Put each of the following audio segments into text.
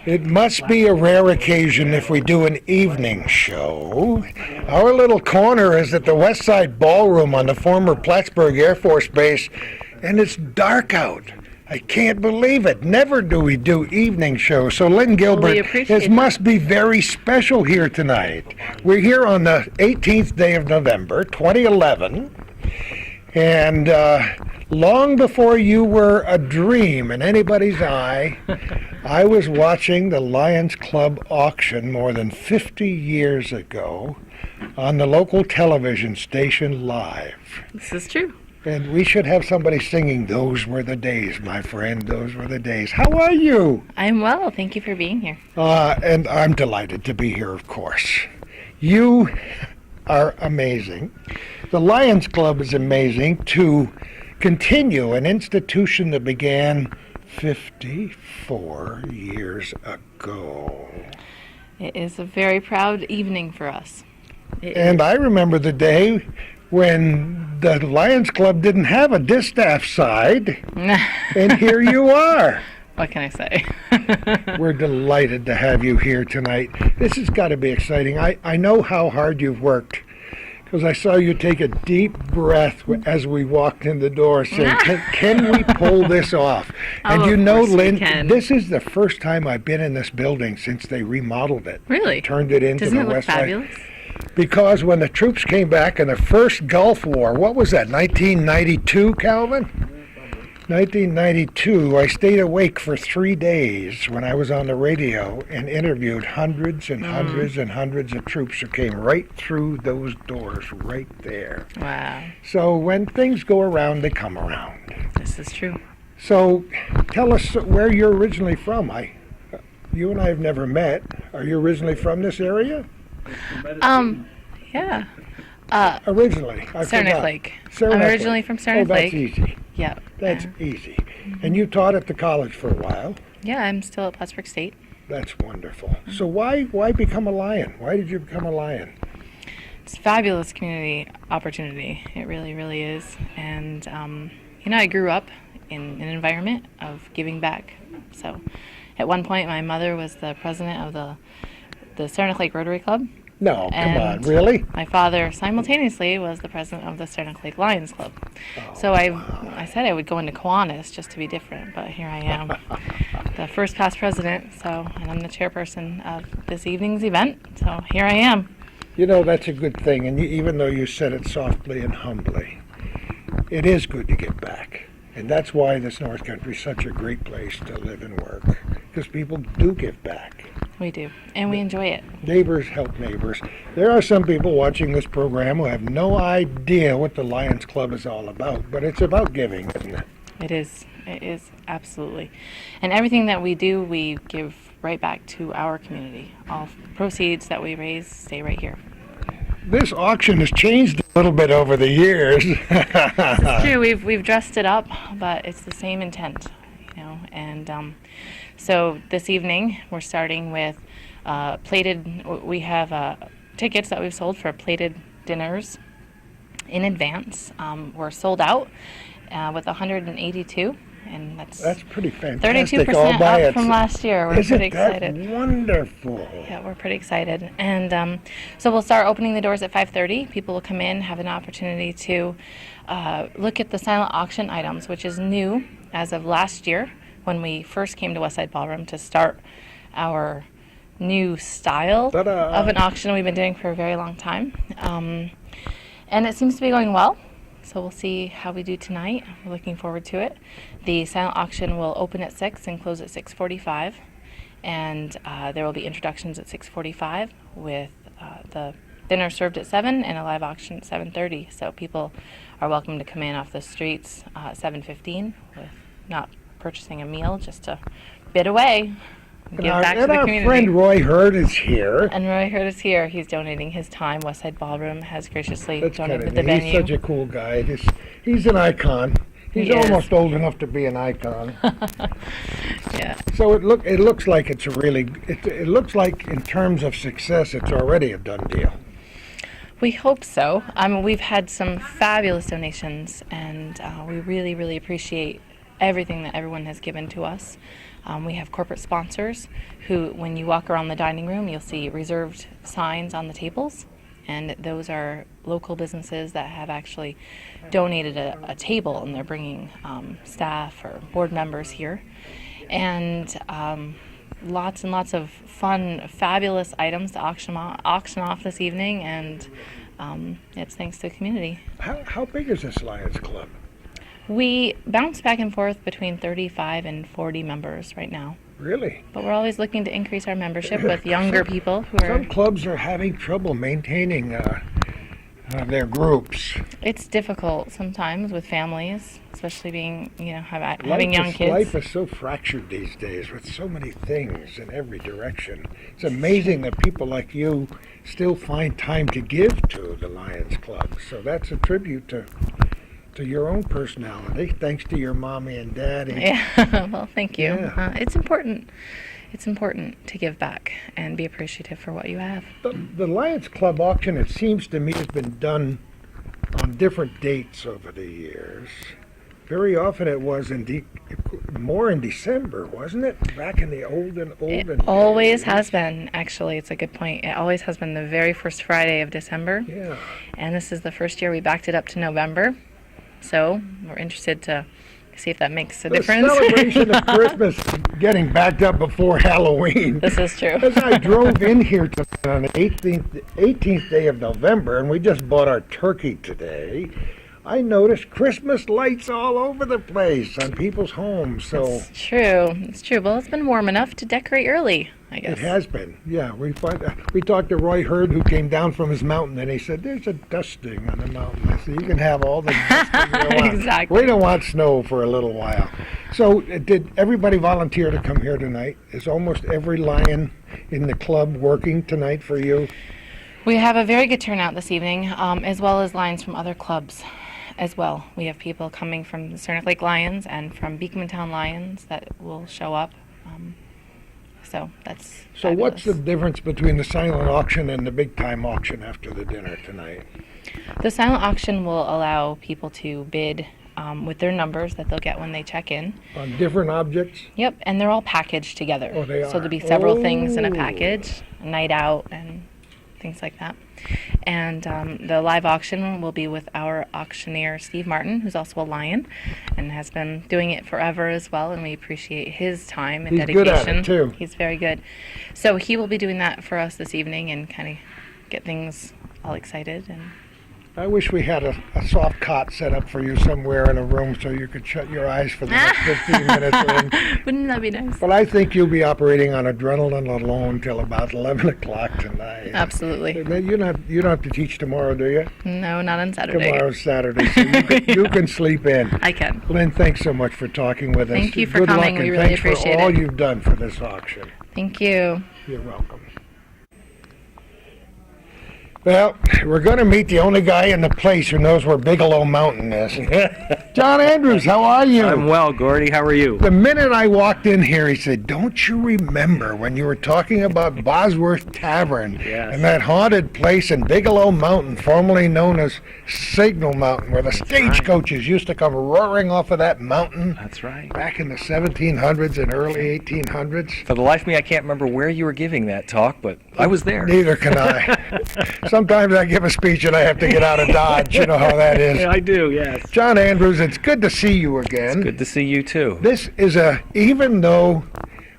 It must be a rare occasion if we do an evening show. Our little corner is at the West Side Ballroom on the former Plattsburgh Air Force Base, and it's dark out. I can't believe it. Never do we do evening shows. So, Lynn Gilbert, it must be very special here tonight. We're here on the 18th day of November, 2011, and long before you were a dream in anybody's eye, I was watching the Lions Club auction more than 50 years ago on the local television station live. This is true. And we should have somebody singing, "Those were the days, my friend, those were the days." How are you? I'm well. Thank you for being here. And I'm delighted to be here, of course. You are amazing. The Lions Club is amazing to continue an institution that began 54 years ago. It is a very proud evening for us. And I remember the day when the Lions Club didn't have a distaff side, and here you are. What can I say? We're delighted to have you here tonight. This has got to be exciting. I know how hard you've worked, because I saw you take a deep breath as we walked in the door saying, can we pull this off? And you know, Lynn, this is the first time I've been in this building since they remodeled it. Really? Turned it into Doesn't the it look West fabulous? Side. Because when the troops came back in the first Gulf War, what was that, 1992, Calvin? 1992, I stayed awake for 3 days when I was on the radio and interviewed hundreds and hundreds and hundreds of troops who came right through those doors right there. Wow. So when things go around, they come around. This is true. So tell us where you're originally from. You and I have never met. Are you originally from this area? Yeah. Originally, I Saranac forgot. Lake. Saranac I'm originally Lake. from Saranac Lake. Oh, that's easy. Yeah. That's easy. And you taught at the college for a while. Yeah, I'm still at Plattsburgh State. That's wonderful. So why become a Lion? Why did you become a Lion? It's a fabulous community opportunity. It really, really is. And, I grew up in an environment of giving back. So at one point, my mother was the president of the Saranac Lake Rotary Club. No, come on, really? My father simultaneously was the president of the Saranac Lake Lions Club. So I said I would go into Kiwanis just to be different, but here I am, the first past president, and I'm the chairperson of this evening's event, so here I am. You know, that's a good thing, and even though you said it softly and humbly, it is good to give back. And that's why this North Country is such a great place to live and work, because people do give back. We do, and we enjoy it. Neighbors help neighbors. There are some people watching this program who have no idea what the Lions Club is all about, but it's about giving, isn't it? It is, absolutely. And everything that we do, we give right back to our community. All proceeds that we raise stay right here. This auction has changed a little bit over the years. It's true. We've dressed it up, but it's the same intent, And so this evening we're starting with plated. We have tickets that we've sold for plated dinners in advance. We're sold out with 182. And that's pretty fantastic. 32% up from last year. We're pretty excited. Isn't that wonderful? Yeah, we're pretty excited. And so we'll start opening the doors at 5:30. People will come in, have an opportunity to look at the silent auction items, which is new as of last year when we first came to West Side Ballroom to start our new style of an auction we've been doing for a very long time. And it seems to be going well. So we'll see how we do tonight. We're looking forward to it. The silent auction will open at 6 and close at 6:45. And there will be introductions at 6:45 with the dinner served at 7 and a live auction at 7:30. So people are welcome to come in off the streets at 7:15 with not purchasing a meal, just to bid away. Give back to the community. Our friend Roy Hurd is here. And Roy Hurd is here. He's donating his time. West Side Ballroom has graciously donated the He's venue. such a cool guy. He's an icon. He's almost old enough to be an icon. Yeah. So it looks like it's it looks like in terms of success, it's already a done deal. We hope so. We've had some fabulous donations, and we really, really appreciate everything that everyone has given to us. We have corporate sponsors who, when you walk around the dining room, you'll see reserved signs on the tables. And those are local businesses that have actually donated a table, and they're bringing staff or board members here. And lots and lots of fun, fabulous items to auction off this evening, and it's thanks to the community. How big is this Lions Club? We bounce back and forth between 35 and 40 members right now. Really? But we're always looking to increase our membership with younger people who are... Some clubs are having trouble maintaining their groups. It's difficult sometimes with families, especially being, having young kids. Life is so fractured these days with so many things in every direction. It's amazing that people like you still find time to give to the Lions Club. So that's a tribute to your own personality, thanks to your mommy and daddy. Yeah, well, thank you. Yeah. It's important. It's important to give back and be appreciative for what you have. The Lions Club auction, it seems to me, has been done on different dates over the years. Very often it was more in December, wasn't it? Back in the olden It always days. has been, actually. It's a good point. It always has been the very first Friday of December. Yeah. And this is the first year we backed it up to November. So we're interested to see if that makes a difference. The celebration of Christmas getting backed up before Halloween. This is true. As I drove in here on the 18th day of November, and we just bought our turkey today, I noticed Christmas lights all over the place on people's homes. So It's true. It's true. Well, it's been warm enough to decorate early, I guess. it has been. Yeah, we talked to Roy Hurd, who came down from his mountain, and he said, "There's a dusting on the mountain." I said, "You can have all the dusting you want. Exactly. We don't want snow for a little while." So, did everybody volunteer to come here tonight? Is almost every lion in the club working tonight for you? We have a very good turnout this evening, as well as lions from other clubs as well. We have people coming from the Saranac Lake Lions and from Beekman Town Lions that will show up. So that's So what's the fabulous. difference between the silent auction and the big time auction after the dinner tonight? The silent auction will allow people to bid with their numbers that they'll get when they check in. On different objects? Yep, and they're all packaged together. Oh, they So are. there'll be several things in a Oh. package, a night out and things like that. And the live auction will be with our auctioneer, Steve Martin, who's also a lion and has been doing it forever as well, and we appreciate his time and He's good dedication. at it, too. He's very good. So he will be doing that for us this evening and kind of get things all excited. And I wish we had a soft cot set up for you somewhere in a room so you could shut your eyes for the next 15 minutes. wouldn't that be nice? But I think you'll be operating on adrenaline alone till about 11 o'clock tonight. Absolutely. You don't have to teach tomorrow, do you? No, not on Saturday. Tomorrow's Saturday, so you can sleep in. I can. Lynn, thanks so much for talking with us. Thank you for Good coming. luck, We and really thanks appreciate for all it. you've done for this auction. Thank you. You're welcome. Well, we're going to meet the only guy in the place who knows where Bigelow Mountain is. John Andrews, how are you? I'm well, Gordy. How are you? The minute I walked in here, he said, "Don't you remember when you were talking about Bosworth Tavern Yes. and that haunted place in Bigelow Mountain, formerly known as Signal Mountain, where the stagecoaches used to come roaring off of that mountain That's right. back in the 1700s and early 1800s?" For the life of me, I can't remember where you were giving that talk, but I was there. Neither can I. Sometimes I give a speech and I have to get out of Dodge. You know how that is. Yeah, I do, yes. John Andrews, it's good to see you again. Good to see you, too. This is even though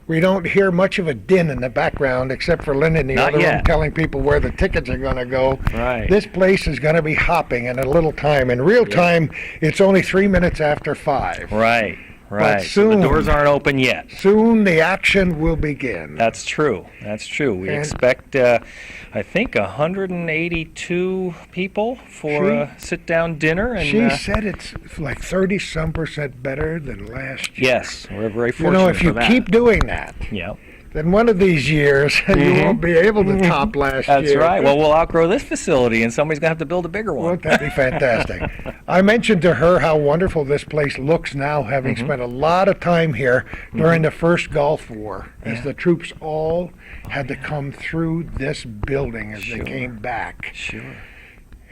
we don't hear much of a din in the background except for Lynn in the Not other room yet. telling people where the tickets are going to go. Right. This place is going to be hopping in a little time. In real time, it's only 3 minutes after 5. Right, right. So soon- the doors aren't open yet. Soon the action will begin. That's true. That's true. We And- expect, I think, 182 people for a sit-down dinner. And She said it's like 30-some% better than last year. yes, we're very You fortunate know, if you for that. keep doing that, Yeah, then one of these years you won't be able to top last that's year. right. Well, we'll outgrow this facility, and somebody's going to have to build a bigger one. Won't that be fantastic? I mentioned to her how wonderful this place looks now, having spent a lot of time here during the first Gulf War, as the troops all had to come through this building as Sure. they came back. Sure.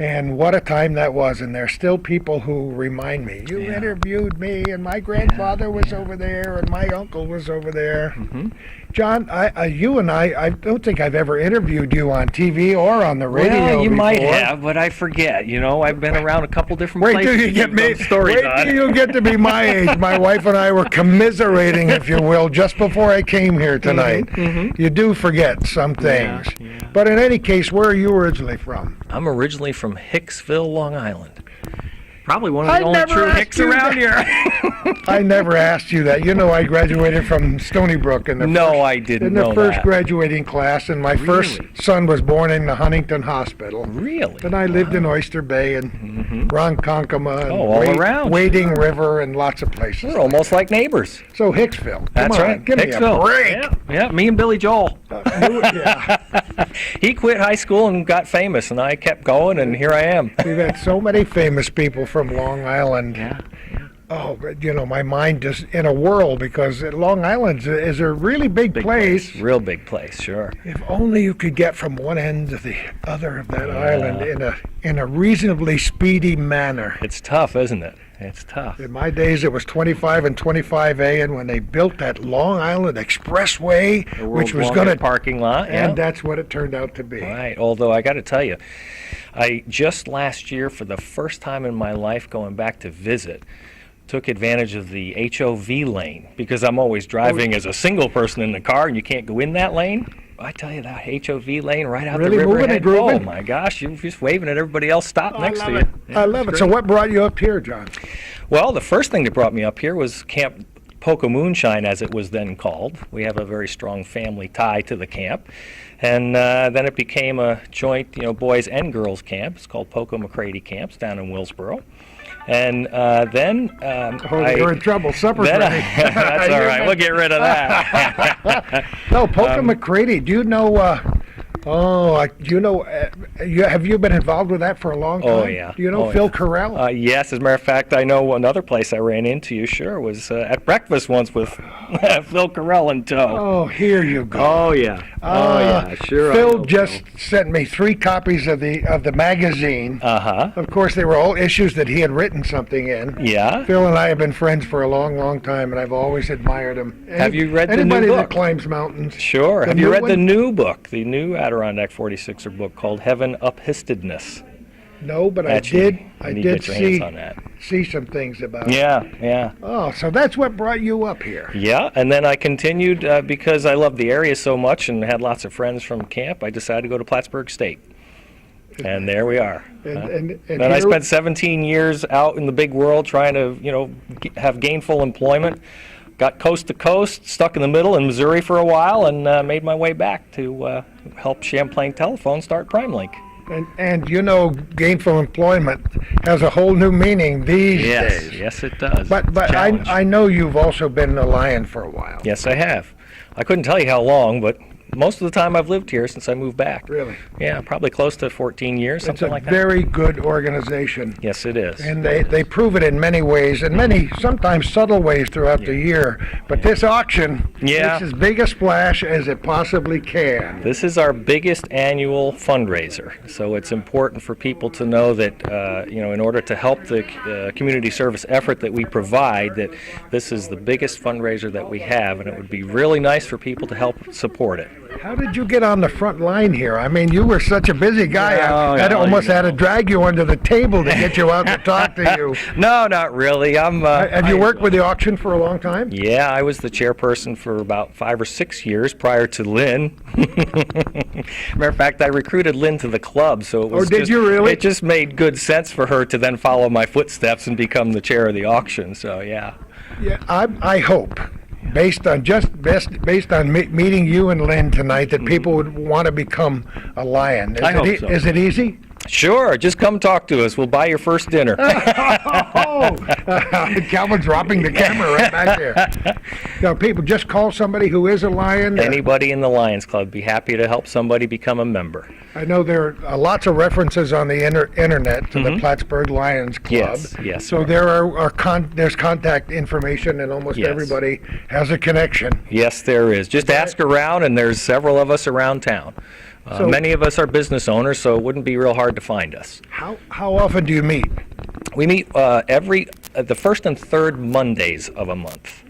And what a time that was. And there's still people who remind me, you interviewed me, and my grandfather was over there, and my uncle was over there. Mm-hmm. John, you and I don't think I've ever interviewed you on TV or on the radio Well, you before. might have, but I forget. You know, I've been around a couple different Wait places. till you get me. Stories Wait on. till you get to be my age. My wife and I were commiserating, if you will, just before I came here tonight. Mm-hmm. You do forget some things. Yeah. But in any case, where are you originally from? I'm originally from Hicksville, Long Island. Probably one of I the only never true asked Hicks you around here. I never asked you that. You know, I graduated from Stony Brook in the I didn't in the know first that. graduating class, and my first son was born in the Huntington Hospital. Really? Then I lived in Oyster Bay and Ronkonkoma and all around. Wading River and lots of places. We're almost like neighbors. So Hicksville. Come That's on, right. Give Hicksville. me a break. Yeah, me and Billy Joel. Yeah. He quit high school and got famous, and I kept going, and here I am. We've had so many famous people from Long Island. Yeah. Oh, but, you know, my mind is in a whirl because Long Island is a really big place. Real big place, sure. If only you could get from one end to the other of that island in a reasonably speedy manner. It's tough, isn't it? It's tough. In my days, it was 25 and 25A, and when they built that Long Island Expressway, The which world's was longest going to, parking lot. and Yeah. that's what it turned out to be. Right. Although I got to tell you, I just last year, for the first time in my life, going back to visit, took advantage of the HOV lane because I'm always driving as a single person in the car, and you can't go in that lane. I tell you, that HOV lane right out Really the moving riverhead. and grooving? Oh my gosh, you're just waving at everybody else stop next to you. I love it. So what brought you up here, John? Well, the first thing that brought me up here was Camp Poco Moonshine, as it was then called. We have a very strong family tie to the camp. And then it became a joint, boys and girls camp. It's called Poco McCready Camps down in Willsboro. And then You're in trouble. Supper's ready. That's all right. We'll get rid of that. No, Poco McCready. Do you know? Have you been involved with that for a long time? Oh, yeah. Do you know Oh, Phil yeah. Carell? Yes, as a matter of fact, I know another place I ran into you, sure, was at breakfast once with Phil Carell in tow. Oh, here you go. Oh, yeah. Sure. Phil just sent me 3 copies of the magazine. Uh-huh. Of course, they were all issues that he had written something in. Yeah. Phil and I have been friends for a long, long time, and I've always admired him. Have you read the new anybody that book? climbs mountains? Sure. The Have you new read the one? new book, the new Adirondack 46er book called Heaven Uphistedness? No, but Actually, I you need did to get your hands see on that. see some things about it. Yeah. Oh, so that's what brought you up here. Yeah, and then I continued because I loved the area so much and had lots of friends from camp. I decided to go to Plattsburgh State, and there we are. And Then I here- spent 17 years out in the big world trying to, have gainful employment. Got coast to coast, stuck in the middle in Missouri for a while, and made my way back to help Champlain Telephone start PrimeLink. And gainful employment has a whole new meaning these days. Yes, it does. But It's a challenge. I know you've also been a Lion for a while. Yes, I have. I couldn't tell you how long, but most of the time I've lived here since I moved back. Really? Yeah, probably close to 14 years, It's something a like that. very good organization. Yes, it is. And they prove it in many ways, and many sometimes subtle ways throughout the year. But this auction Yeah. makes as big a splash as it possibly can. This is our biggest annual fundraiser, so it's important for people to know that, in order to help the community service effort that we provide, that this is the biggest fundraiser that we have, and it would be really nice for people to help support it. How did you get on the front line here? I mean, you were such a busy guy. I almost had to drag you under the table to get you out to talk to you. No, not really. Have you worked with the auction for a long time? Yeah, I was the chairperson for about 5 or 6 years prior to Lynn. Matter of fact, I recruited Lynn to the club, so it was did you really? It just made good sense for her to then follow my footsteps and become the chair of the auction. So yeah. Yeah, I hope, based on meeting you and Lynn tonight, that people would want to become a Lion. I hope so. Is it easy? Sure, just come talk to us. We'll buy your first dinner. Calvin's dropping the camera right back there. No, people just call somebody who is a Lion. Anybody in the Lions Club, be happy to help somebody become a member. I know there are lots of references on the internet to the Plattsburgh Lions Club. Yes. So there there's contact information, and almost Yes. everybody has a connection. Yes, there is. Just ask around, and there's several of us around town. So- Many of us are business owners, so it wouldn't be real hard to find us. How often do you meet? We meet the first and third Mondays of a month.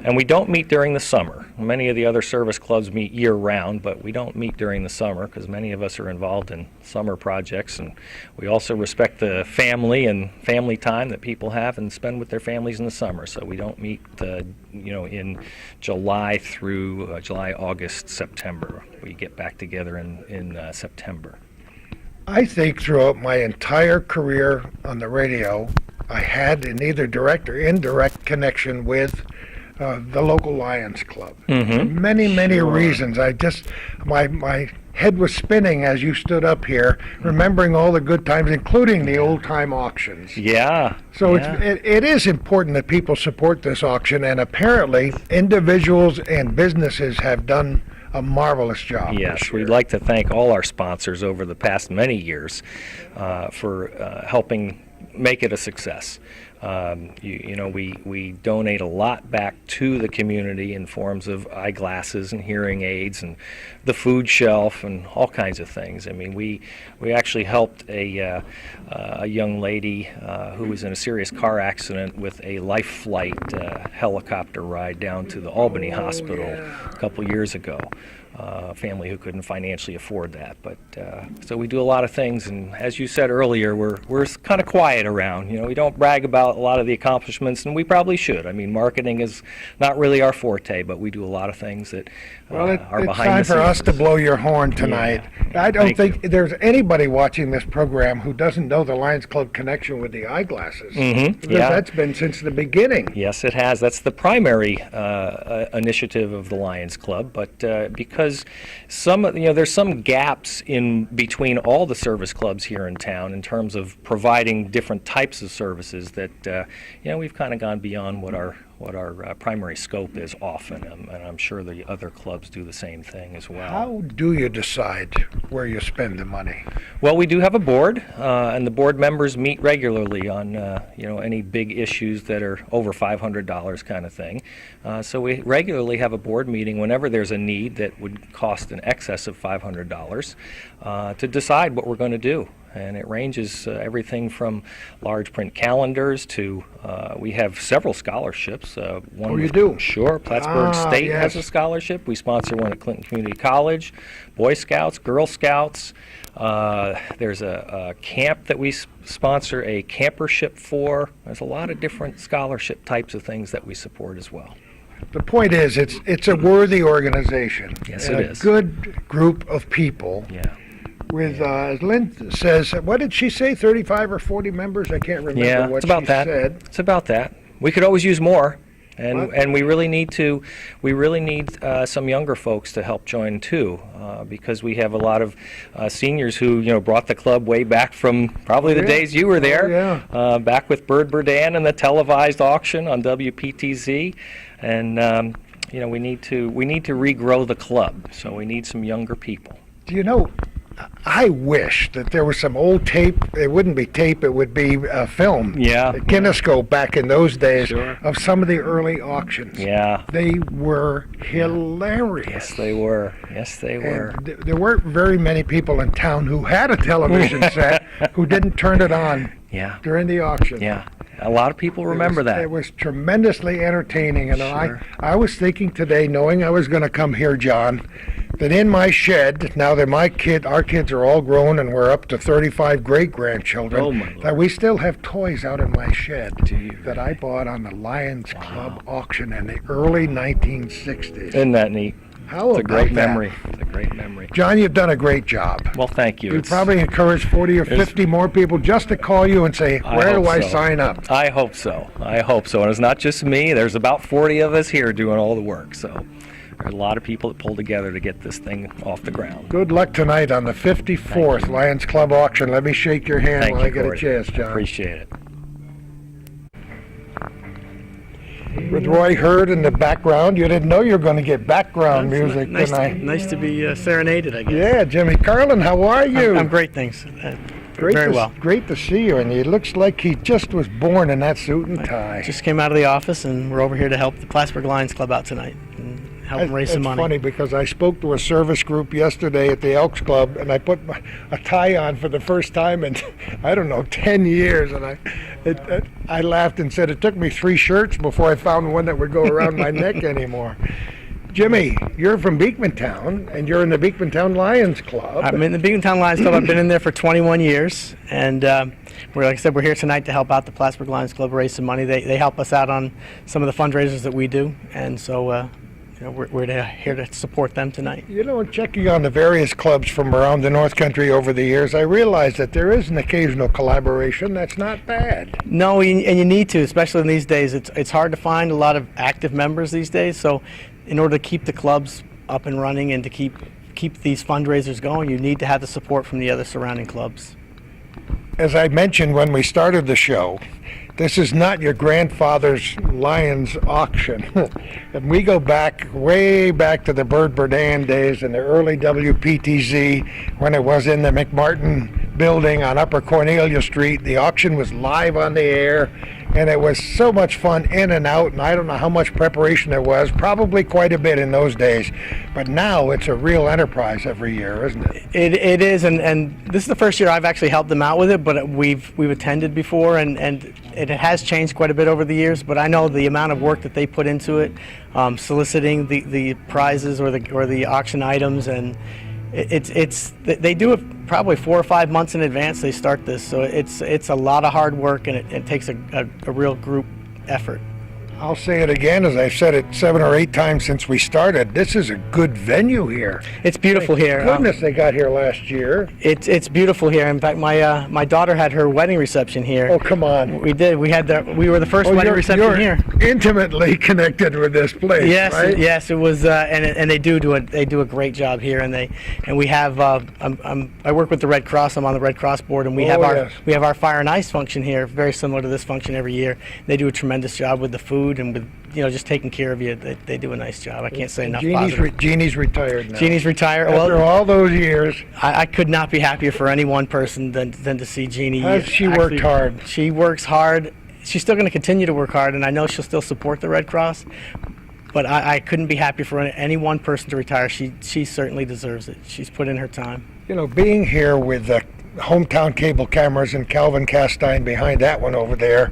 And we don't meet during the summer. Many of the other service clubs meet year-round, but we don't meet during the summer because many of us are involved in summer projects. And we also respect the family and family time that people have and spend with their families in the summer. So we don't meet, in July through July, August, September. We get back together in September. I think throughout my entire career on the radio, I had an either direct or indirect connection with the local Lions Club. Mm-hmm. Many reasons. My head was spinning as you stood up here, remembering all the good times, including the old-time auctions. Yeah. So yeah. it is important that people support this auction, and apparently individuals and businesses have done a marvelous job. Yes, this year. we'd like to thank all our sponsors over the past many years for helping make it a success. We donate a lot back to the community in forms of eyeglasses and hearing aids and the food shelf and all kinds of things. I mean, we actually helped a young lady who was in a serious car accident with a life flight helicopter ride down to the Albany Hospital a couple years ago. A family who couldn't financially afford that, but so we do a lot of things, and as you said earlier, we're kind of quiet around. We don't brag about a lot of the accomplishments, and we probably should. I mean, marketing is not really our forte, but we do a lot of things that are it's behind the time scenes. for us to blow your horn tonight. Yeah. I don't Thank think there's anybody watching this program who doesn't know the Lions Club connection with the eyeglasses. Mm-hmm. Because Yeah. that's been since the beginning. Yes, it has. That's the primary initiative of the Lions Club, but because there's some gaps in between all the service clubs here in town in terms of providing different types of services that we've kind of gone beyond what our primary scope is often, and I'm sure the other clubs do the same thing as well. How do you decide where you spend the money? Well, we do have a board, and the board members meet regularly on any big issues that are over $500 kind of thing. So we regularly have a board meeting whenever there's a need that would cost in excess of $500 to decide what we're going to do. And it ranges everything from large print calendars to we have several scholarships. One you do? Sure. Plattsburgh State yes. has a scholarship. We sponsor one at Clinton Community College, Boy Scouts, Girl Scouts. There's a camp that we sponsor a campership for. There's a lot of different scholarship types of things that we support as well. The point is, it's a worthy organization. Yes, and it a is. good group of people. Yeah. With, as Lynn says, what did she say, 35 or 40 members? I can't remember Yeah, what it's about she that. said. It's about that. We could always use more, What? and we really need some younger folks to help join too, because we have a lot of seniors who brought the club way back from probably the Yeah. days you were there, yeah. back with Bird Burdan and the televised auction on WPTZ, and we need to regrow the club, so we need some younger people. Do you know, I wish that there was some old tape. It wouldn't be tape, it would be film. Yeah. A kinescope back in those days Sure. of some of the early auctions. Yeah. They were hilarious. Yes, they were. Yes, they were. And there weren't very many people in town who had a television set who didn't turn it on Yeah. during the auction. Yeah. A lot of people remember that. It was tremendously entertaining, and Sure. I was thinking today, knowing I was going to come here, John, that in my shed, now that our kids are all grown and we're up to 35 great-grandchildren, Oh, my Lord. that we still have toys out in my shed Do you that I bought on the Lions Club auction in the early 1960s. Isn't that neat? How It's a about great that? memory. It's a great memory. John, you've done a great job. Well, thank you. We It's- probably encourage 40 or 50 more people just to call you and say, where do hope I so. sign up? I hope so. I hope so. And it's not just me. There's about 40 of us here doing all the work. So there's a lot of people that pull together to get this thing off the ground. Good luck tonight on the 54th Lions Club auction. Let me shake your hand Thank while you, I get Corey. a chance, I John. appreciate it. With Roy Hurd in the background, you didn't know you were going to get background music nice tonight. nice to be serenaded, I guess. Yeah, Jimmy. Carlin, how are you? I'm great, thanks. Great very to, well. Great to see you, and it looks like he just was born in that suit and tie. Just came out of the office, and we're over here to help the Plattsburgh Lions Club out tonight. And help them raise some money. It's funny because I spoke to a service group yesterday at the Elks Club, and I put a tie on for the first time in, I don't know, 10 years. And I laughed and said it took me 3 shirts before I found one that would go around my neck anymore. Jimmy, you're from Beekmantown, and you're in the Beekmantown Lions Club. I'm in the Beekmantown Lions Club. I've been in there for 21 years, and like I said, we're here tonight to help out the Plattsburgh Lions Club raise some money. They help us out on some of the fundraisers that we do, and so we're here to support them tonight. You know, checking on the various clubs from around the North Country over the years, I realize that there is an occasional collaboration that's not bad. No, and you need to, especially in these days. It's hard to find a lot of active members these days, so in order to keep the clubs up and running and to keep these fundraisers going, you need to have the support from the other surrounding clubs. As I mentioned when we started the show, this is not your grandfather's Lions auction. And we go back, way back to the Bird Burdan days and the early WPTZ when it was in the McMartin building on Upper Cornelia Street. The auction was live on the air, and it was so much fun in and out, and I don't know how much preparation there was, probably quite a bit in those days. But now it's a real enterprise every year, isn't it? It is, and this is the first year I've actually helped them out with it, but we've attended before, and it has changed quite a bit over the years, but I know the amount of work that they put into it, soliciting the prizes or the auction items, and they do it probably 4 or 5 months in advance. They start this, so it's a lot of hard work, and it takes a real group effort. I'll say it again, as I've said it 7 or 8 times since we started. This is a good venue here. It's beautiful here. Goodness, they got here last year. It's beautiful here. In fact, my daughter had her wedding reception here. Oh, come on. We did. We were the first wedding reception you're here. Intimately connected with this place. Yes, right? yes, it was, and they do a great job here, and we have. I work with the Red Cross. I'm on the Red Cross board, and we have our Fire and Ice function here, very similar to this function every year. They do a tremendous job with the food and with just taking care of you. They do a nice job. I can't say enough positive. Jeannie's retired now. Jeannie's retired. After all those years. I could not be happier for any one person than to see Jeannie. She worked hard. She works hard. She's still going to continue to work hard, and I know she'll still support the Red Cross. But I couldn't be happier for any one person to retire. She certainly deserves it. She's put in her time. Being here with the hometown cable cameras and Calvin Castine behind that one over there,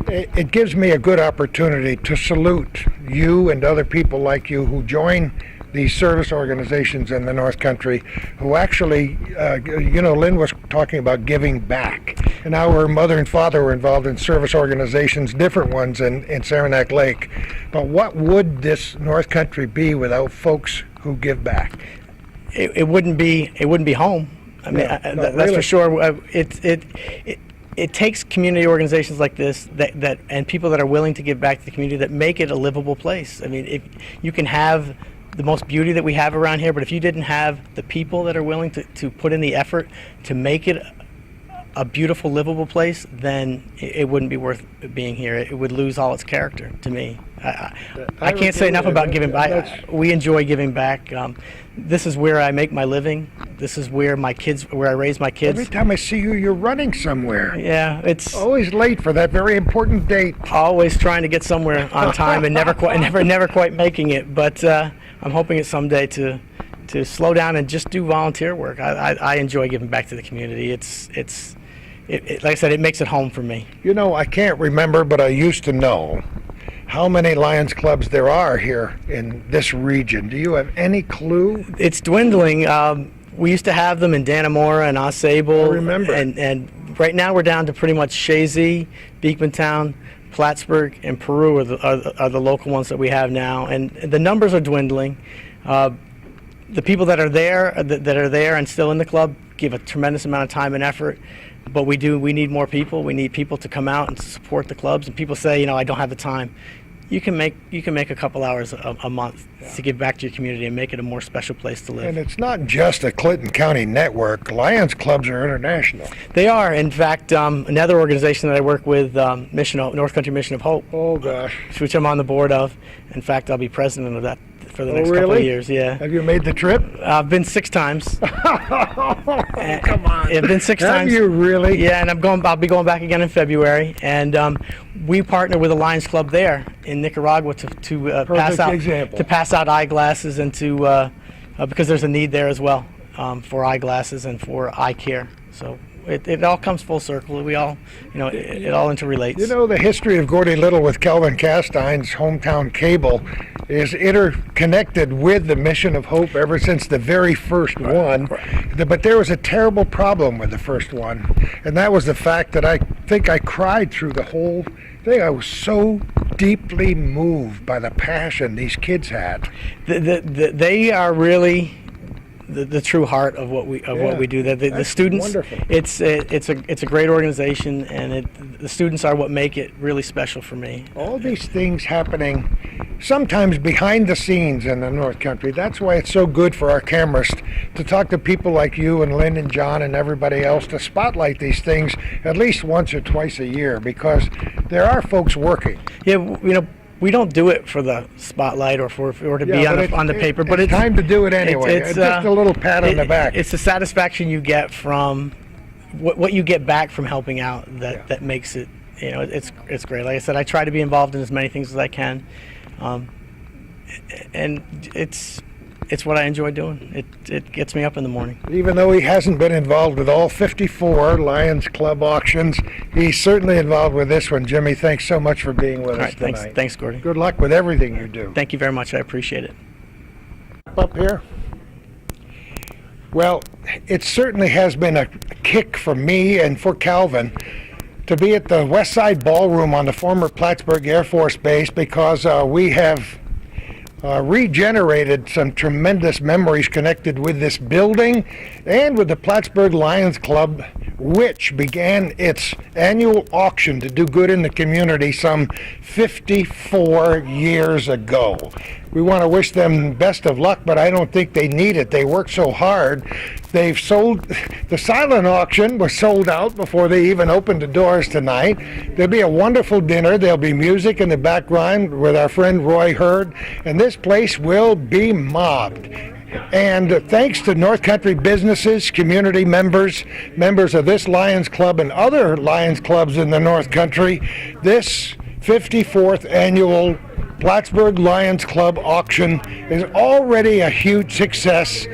it gives me a good opportunity to salute you and other people like you who join these service organizations in the North Country, who actually, Lynn was talking about giving back. And our mother and father were involved in service organizations, different ones in Saranac Lake. But what would this North Country be without folks who give back? It wouldn't be home. I mean, that's really. For sure. It takes community organizations like this that and people that are willing to give back to the community that make it a livable place. I mean, if you can have the most beauty that we have around here, but if you didn't have the people that are willing to put in the effort to make it a beautiful, livable place, then it wouldn't be worth being here. It would lose all its character to me. I can't say enough about giving back. We enjoy giving back. This is where I make my living. This is where I raise my kids. Every time I see you, you're running somewhere. Yeah, it's always late for that very important date. Always trying to get somewhere on time and never quite making it. But I'm hoping it someday to slow down and just do volunteer work. I enjoy giving back to the community. Like I said, it makes it home for me. I can't remember, but I used to know how many Lions clubs there are here in this region. Do you have any clue? It's dwindling. We used to have them in Dannemora and Ausable. I remember. And right now we're down to pretty much Chazy, Beekmantown, Plattsburgh, and Peru are the local ones that we have now. And the numbers are dwindling. The people that are there and still in the club give a tremendous amount of time and effort. But we need more people. We need people to come out and to support the clubs. And people say, I don't have the time. You can make a couple hours a month to give back to your community and make it a more special place to live. And it's not just a Clinton County network. Lions clubs are international. They are. In fact, another organization that I work with, North Country Mission of Hope. Oh gosh. Which I'm on the board of. In fact, I'll be president of that for the next really? couple of years. Yeah. Have you made the trip? I've been 6 times. Come on. I've been 6 times. Have you really? Yeah, and I'll be going back again in February. And we partner with a Lions Club there in Nicaragua to pass pass out eyeglasses because there's a need there as well for eyeglasses and for eye care. So it all comes full circle. We all, it all interrelates. The history of Gordy Little with Kelvin Castine's Hometown Cable is interconnected with the Mission of Hope ever since the very first one. But there was a terrible problem with the first one, and that was the fact that I think I cried through the whole thing. I was so deeply moved by the passion these kids had. They are really the true heart of what we do. The students, wonderful. It's a great organization, and the students are what make it really special for me. All these things happening sometimes behind the scenes in the North Country. That's why it's so good for our cameras to talk to people like you and Lynn and John and everybody else to spotlight these things at least once or twice a year, because there are folks working. Yeah, we don't do it for the spotlight or to be on the paper, but it's time to do it anyway. It's just a little pat on the back. It's the satisfaction you get from what you get back from helping out that makes it. It's great. Like I said, I try to be involved in as many things as I can, and it's what I enjoy doing. It gets me up in the morning. Even though he hasn't been involved with all 54 Lions Club auctions, he's certainly involved with this one. Jimmy, thanks so much for being with us tonight. Thanks, Gordy. Good luck with everything you do. Thank you very much. I appreciate it. Up here. Well, it certainly has been a kick for me and for Calvin to be at the West Side Ballroom on the former Plattsburgh Air Force Base, because we have regenerated some tremendous memories connected with this building and with the Plattsburgh Lions Club, which began its annual auction to do good in the community some 54 years ago. We want to wish them best of luck, but I don't think they need it. They worked so hard. They've sold, the silent auction was sold out before they even opened the doors tonight. There'll be a wonderful dinner. There'll be music in the background with our friend Roy Hurd, and this place will be mobbed. And thanks to North Country businesses, community members of this Lions Club and other Lions Clubs in the North Country, this 54th annual Plattsburgh Lions Club auction is already a huge success,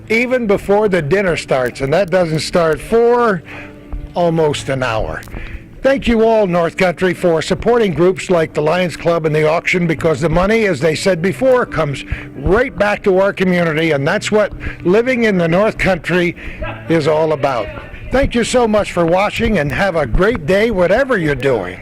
even before the dinner starts, and that doesn't start for almost an hour. Thank you all, North Country, for supporting groups like the Lions Club and the auction, because the money, as they said before, comes right back to our community, and that's what living in the North Country is all about. Thank you so much for watching, and have a great day, whatever you're doing.